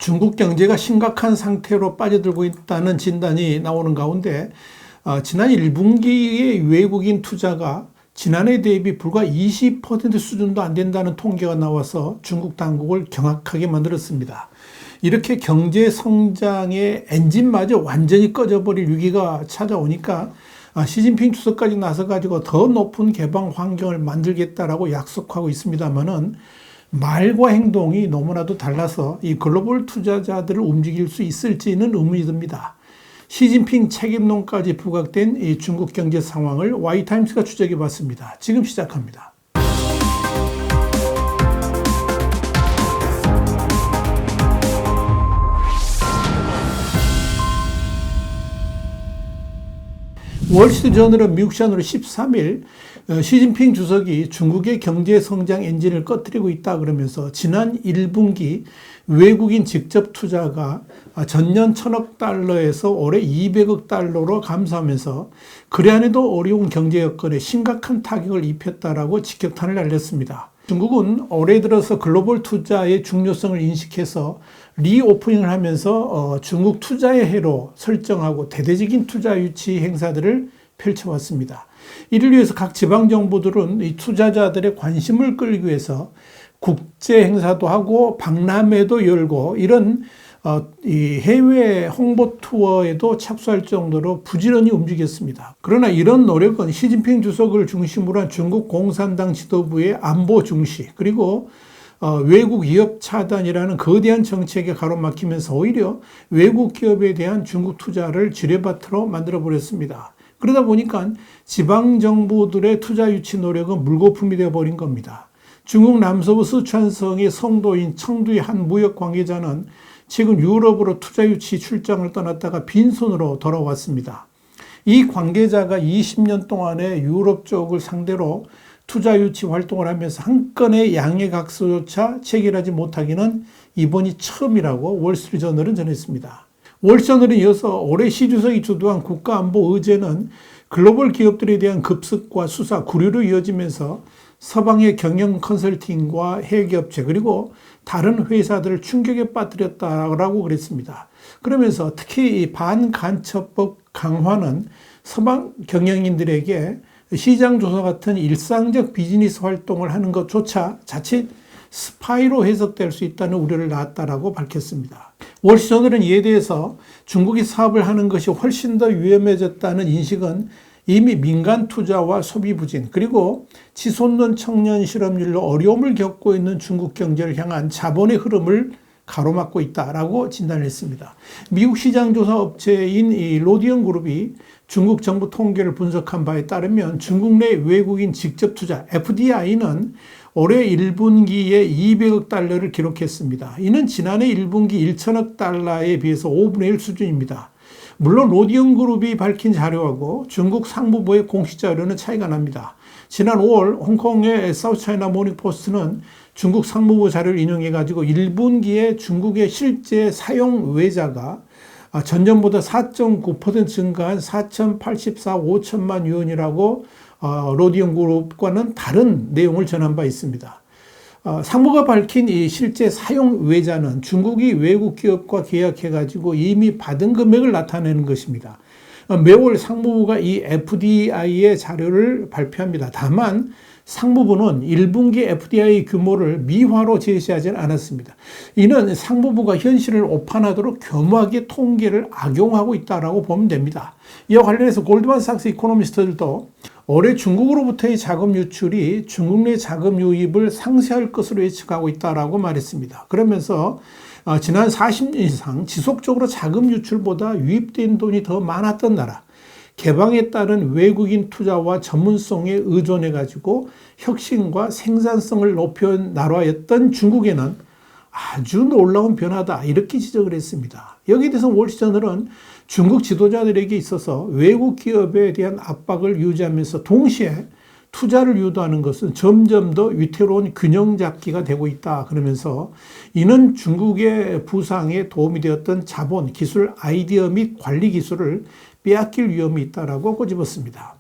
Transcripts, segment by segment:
중국 경제가 심각한 상태로 빠져들고 있다는 진단이 나오는 가운데 지난 1분기의 외국인 투자가 지난해 대비 불과 20% 수준도 안 된다는 통계가 나와서 중국 당국을 경악하게 만들었습니다. 이렇게 경제 성장의 엔진마저 완전히 꺼져버릴 위기가 찾아오니까 시진핑 주석까지 나서가지고 더 높은 개방 환경을 만들겠다라고 약속하고 있습니다만은 말과 행동이 너무나도 달라서 이 글로벌 투자자들을 움직일 수 있을지는 의문이 듭니다. 시진핑 책임론까지 부각된 이 중국 경제 상황을 Y타임스가 추적해 봤습니다. 지금 시작합니다. 월스트리트저널은 미국 시간으로 13일 시진핑 주석이 중국의 경제 성장 엔진을 꺼뜨리고 있다 그러면서 지난 1분기 외국인 직접 투자가 전년 1,000억 달러에서 올해 200억 달러로 감소하면서 그래 안에도 어려운 경제 여건에 심각한 타격을 입혔다라고 직격탄을 날렸습니다. 중국은 올해 들어서 글로벌 투자의 중요성을 인식해서 리오프닝을 하면서 중국 투자의 해로 설정하고 대대적인 투자 유치 행사들을 펼쳐왔습니다. 이를 위해서 각 지방정부들은 이 투자자들의 관심을 끌기 위해서 국제 행사도 하고 박람회도 열고 이런 이 해외 홍보 투어에도 착수할 정도로 부지런히 움직였습니다. 그러나 이런 노력은 시진핑 주석을 중심으로 한 중국 공산당 지도부의 안보 중시 그리고 외국 기업 차단이라는 거대한 정책에 가로막히면서 오히려 외국 기업에 대한 중국 투자를 지뢰밭으로 만들어버렸습니다. 그러다 보니까 지방정부들의 투자 유치 노력은 물거품이 되어버린 겁니다. 중국 남서부 스촨성의 성도인 청두의 한 무역 관계자는 최근 유럽으로 투자 유치 출장을 떠났다가 빈손으로 돌아왔습니다. 이 관계자가 20년 동안에 유럽 쪽을 상대로 투자 유치 활동을 하면서 한 건의 양해각서조차 체결하지 못하기는 이번이 처음이라고 월스트리트저널은 전했습니다. 월스트리트저널은 이어서 올해 시 주석이 주도한 국가안보 의제는 글로벌 기업들에 대한 급습과 수사, 구류로 이어지면서 서방의 경영 컨설팅과 해외기업체 그리고 다른 회사들을 충격에 빠뜨렸다라고 그랬습니다. 그러면서 특히 이 반간첩법 강화는 서방 경영인들에게 시장 조사 같은 일상적 비즈니스 활동을 하는 것조차 자칫 스파이로 해석될 수 있다는 우려를 낳았다라고 밝혔습니다. 월스트리트저널은 이에 대해서 중국이 사업을 하는 것이 훨씬 더 위험해졌다는 인식은 이미 민간 투자와 소비 부진 그리고 치솟는 청년 실업률로 어려움을 겪고 있는 중국 경제를 향한 자본의 흐름을 가로막고 있다라고 진단을 했습니다. 미국 시장조사 업체인 이 로디언 그룹이 중국 정부 통계를 분석한 바에 따르면 중국 내 외국인 직접 투자 FDI는 올해 1분기에 200억 달러를 기록했습니다. 이는 지난해 1분기 1천억 달러에 비해서 5분의 1 수준입니다. 물론 로디언 그룹이 밝힌 자료하고 중국 상무부의 공식 자료는 차이가 납니다. 지난 5월 홍콩의 사우스차이나 모닝포스트는 중국 상무부 자료를 인용해가지고 1분기에 중국의 실제 사용 외자가 전년보다 4.9% 증가한 4,084,5천만 유언이라고 로디언 그룹과는 다른 내용을 전한 바 있습니다. 상무가 밝힌 이 실제 사용 외자는 중국이 외국 기업과 계약해가지고 이미 받은 금액을 나타내는 것입니다. 매월 상무부가 이 FDI의 자료를 발표합니다. 다만 상무부는 1분기 FDI 규모를 미화로 제시하지는 않았습니다. 이는 상무부가 현실을 오판하도록 교묘하게 통계를 악용하고 있다고 보면 됩니다. 이와 관련해서 골드만삭스 이코노미스트들도 올해 중국으로부터의 자금 유출이 중국 내 자금 유입을 상쇄할 것으로 예측하고 있다고 말했습니다. 그러면서 지난 40년 이상 지속적으로 자금 유출보다 유입된 돈이 더 많았던 나라, 개방에 따른 외국인 투자와 전문성에 의존해가지고 혁신과 생산성을 높여온 나라였던 중국에는 아주 놀라운 변화다 이렇게 지적을 했습니다. 여기에 대해서 월스트리트저널은 중국 지도자들에게 있어서 외국 기업에 대한 압박을 유지하면서 동시에 투자를 유도하는 것은 점점 더 위태로운 균형 잡기가 되고 있다 그러면서 이는 중국의 부상에 도움이 되었던 자본, 기술, 아이디어 및 관리 기술을 빼앗길 위험이 있다고 꼬집었습니다.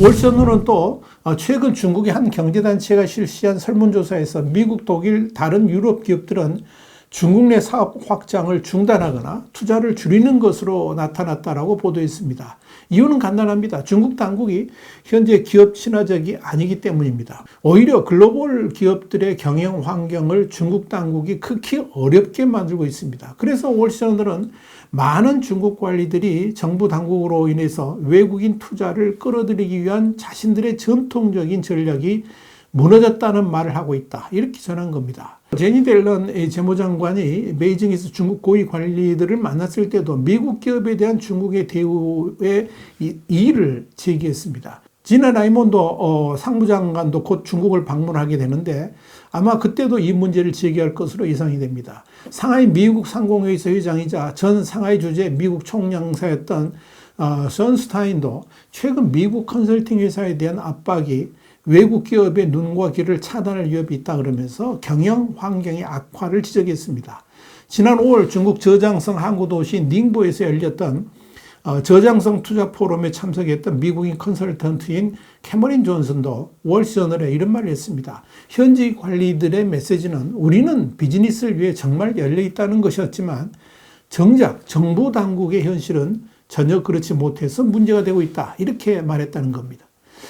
월스트리트저널은 또 최근 중국의 한 경제단체가 실시한 설문조사에서 미국, 독일, 다른 유럽 기업들은 중국 내 사업 확장을 중단하거나 투자를 줄이는 것으로 나타났다라고 보도했습니다. 이유는 간단합니다. 중국 당국이 현재 기업 친화적이 아니기 때문입니다. 오히려 글로벌 기업들의 경영 환경을 중국 당국이 극히 어렵게 만들고 있습니다. 그래서 월스트리트저널은 많은 중국 관리들이 정부 당국으로 인해서 외국인 투자를 끌어들이기 위한 자신들의 전통적인 전략이 무너졌다는 말을 하고 있다. 이렇게 전한 겁니다. 제니 델런 재무장관이 베이징에서 중국 고위 관리들을 만났을 때도 미국 기업에 대한 중국의 대우에 이의를 제기했습니다. 지나 라이몬도 상무장관도 곧 중국을 방문하게 되는데 아마 그때도 이 문제를 제기할 것으로 예상이 됩니다. 상하이 미국 상공회의소 회장이자 전 상하이 주재 미국 총영사였던 선스타인도 최근 미국 컨설팅 회사에 대한 압박이 외국 기업의 눈과 귀를 차단할 위협이 있다 그러면서 경영 환경의 악화를 지적했습니다. 지난 5월 중국 저장성 항구도시 닝보에서 열렸던 저장성 투자 포럼에 참석했던 미국인 컨설턴트인 캐머린 존슨도 월스트리트저널에 이런 말을 했습니다. 현지 관리들의 메시지는 우리는 비즈니스를 위해 정말 열려 있다는 것이었지만 정작 정부 당국의 현실은 전혀 그렇지 못해서 문제가 되고 있다. 이렇게 말했다는 겁니다.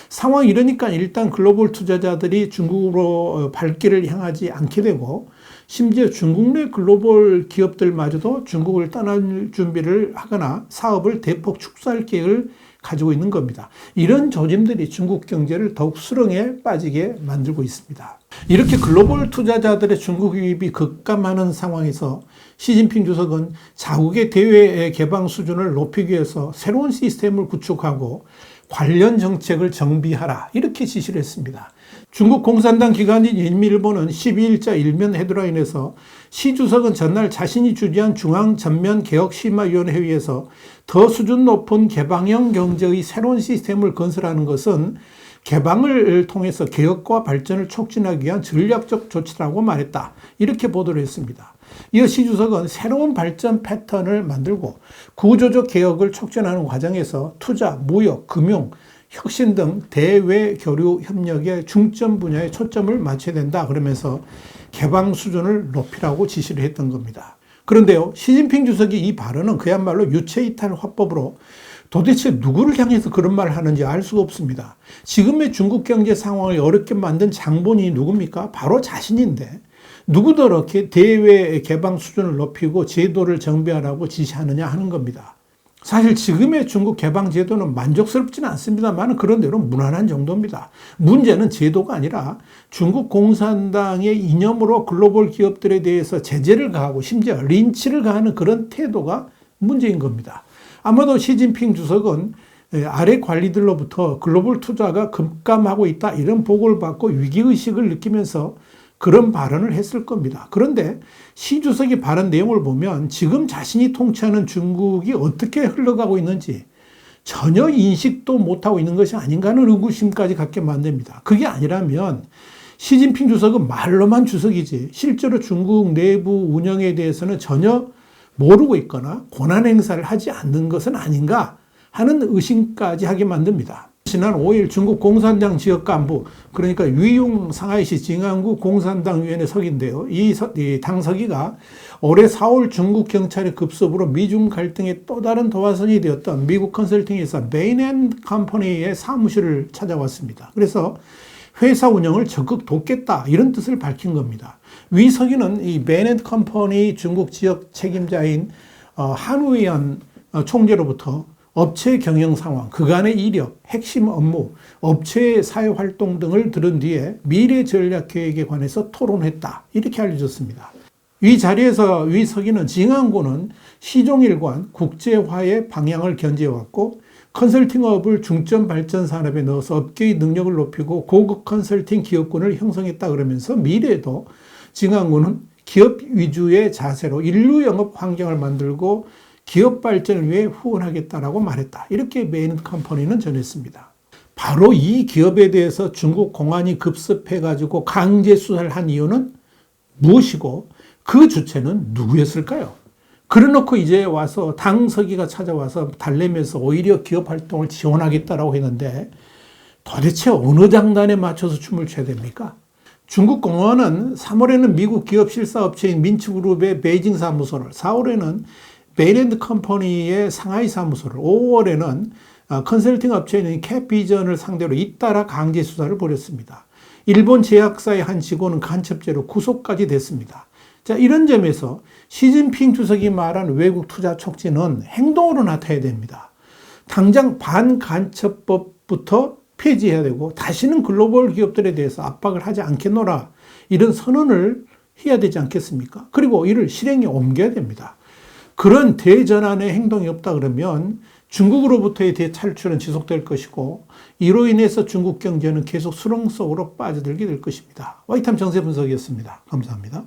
상황이 이러니까 일단 글로벌 투자자들이 중국으로 발길을 향하지 않게 되고 심지어 중국 내 글로벌 기업들마저도 중국을 떠날 준비를 하거나 사업을 대폭 축소할 계획을 가지고 있는 겁니다. 이런 조짐들이 중국 경제를 더욱 수렁에 빠지게 만들고 있습니다. 이렇게 글로벌 투자자들의 중국 유입이 급감하는 상황에서 시진핑 주석은 자국의 대외 개방 수준을 높이기 위해서 새로운 시스템을 구축하고 관련 정책을 정비하라 이렇게 지시를 했습니다. 중국 공산당 기관인 인민일보는 12일자 일면 헤드라인에서 시 주석은 전날 자신이 주재한 중앙전면개혁심화위원회 회의에서 더 수준 높은 개방형 경제의 새로운 시스템을 건설하는 것은 개방을 통해서 개혁과 발전을 촉진하기 위한 전략적 조치라고 말했다. 이렇게 보도를 했습니다. 이어 시 주석은 새로운 발전 패턴을 만들고 구조적 개혁을 촉진하는 과정에서 투자, 무역, 금융, 혁신 등 대외 교류 협력의 중점 분야에 초점을 맞춰야 된다. 그러면서 개방 수준을 높이라고 지시를 했던 겁니다. 그런데요, 시진핑 주석이 이 발언은 그야말로 유체이탈 화법으로 도대체 누구를 향해서 그런 말을 하는지 알 수가 없습니다. 지금의 중국 경제 상황을 어렵게 만든 장본인이 누굽니까? 바로 자신인데 누구도 이렇게 대외 개방 수준을 높이고 제도를 정비하라고 지시하느냐 하는 겁니다. 사실 지금의 중국 개방 제도는 만족스럽지는 않습니다만 그런 대로 무난한 정도입니다. 문제는 제도가 아니라 중국 공산당의 이념으로 글로벌 기업들에 대해서 제재를 가하고 심지어 린치를 가하는 그런 태도가 문제인 겁니다. 아마도 시진핑 주석은 아래 관리들로부터 글로벌 투자가 급감하고 있다 이런 보고를 받고 위기의식을 느끼면서 그런 발언을 했을 겁니다. 그런데 시 주석의 발언 내용을 보면 지금 자신이 통치하는 중국이 어떻게 흘러가고 있는지 전혀 인식도 못하고 있는 것이 아닌가 하는 의구심까지 갖게 만듭니다. 그게 아니라면 시진핑 주석은 말로만 주석이지 실제로 중국 내부 운영에 대해서는 전혀 모르고 있거나 권한 행사를 하지 않는 것은 아닌가 하는 의심까지 하게 만듭니다. 지난 5일 중국 공산당 지역 간부 그러니까 위용 상하이시 징안구 공산당위원회 서기인데요. 이 당서기가 올해 4월 중국 경찰의 급습으로 미중 갈등의 또 다른 도화선이 되었던 미국 컨설팅 회사 베인 앤 컴퍼니의 사무실을 찾아왔습니다. 그래서 회사 운영을 적극 돕겠다 이런 뜻을 밝힌 겁니다. 위 서기는 이 베인 앤 컴퍼니 중국 지역 책임자인 한우이안 총재로부터 업체 경영 상황, 그간의 이력, 핵심 업무, 업체의 사회 활동 등을 들은 뒤에 미래 전략 계획에 관해서 토론했다. 이렇게 알려졌습니다. 이 자리에서 위 서기는 징안구는 시종일관 국제화의 방향을 견지해왔고 컨설팅업을 중점 발전 산업에 넣어서 업계의 능력을 높이고 고급 컨설팅 기업군을 형성했다 그러면서 미래에도 징안구는 기업 위주의 자세로 인류 영업 환경을 만들고 기업 발전을 위해 후원하겠다라고 말했다. 이렇게 베인 컴퍼니는 전했습니다. 바로 이 기업에 대해서 중국 공안이 급습해가지고 강제 수사를 한 이유는 무엇이고 그 주체는 누구였을까요? 그래놓고 이제 와서 당서기가 찾아와서 달래면서 오히려 기업 활동을 지원하겠다라고 했는데 도대체 어느 장단에 맞춰서 춤을 춰야 됩니까? 중국 공안은 3월에는 미국 기업 실사업체인 민츠그룹의 베이징 사무소를, 4월에는 베이랜드 컴퍼니의 상하이 사무소를, 5월에는 컨설팅 업체인 캡비전을 상대로 잇따라 강제 수사를 벌였습니다. 일본 제약사의 한 직원은 간첩죄로 구속까지 됐습니다. 자, 이런 점에서 시진핑 주석이 말한 외국 투자 촉진은 행동으로 나타나야 됩니다. 당장 반간첩법부터 폐지해야 되고 다시는 글로벌 기업들에 대해서 압박을 하지 않겠노라, 이런 선언을 해야 되지 않겠습니까? 그리고 이를 실행에 옮겨야 됩니다. 그런 대전환의 행동이 없다 그러면 중국으로부터의 대탈출은 지속될 것이고 이로 인해서 중국 경제는 계속 수렁 속으로 빠져들게 될 것입니다. 와이탐 정세 분석이었습니다. 감사합니다.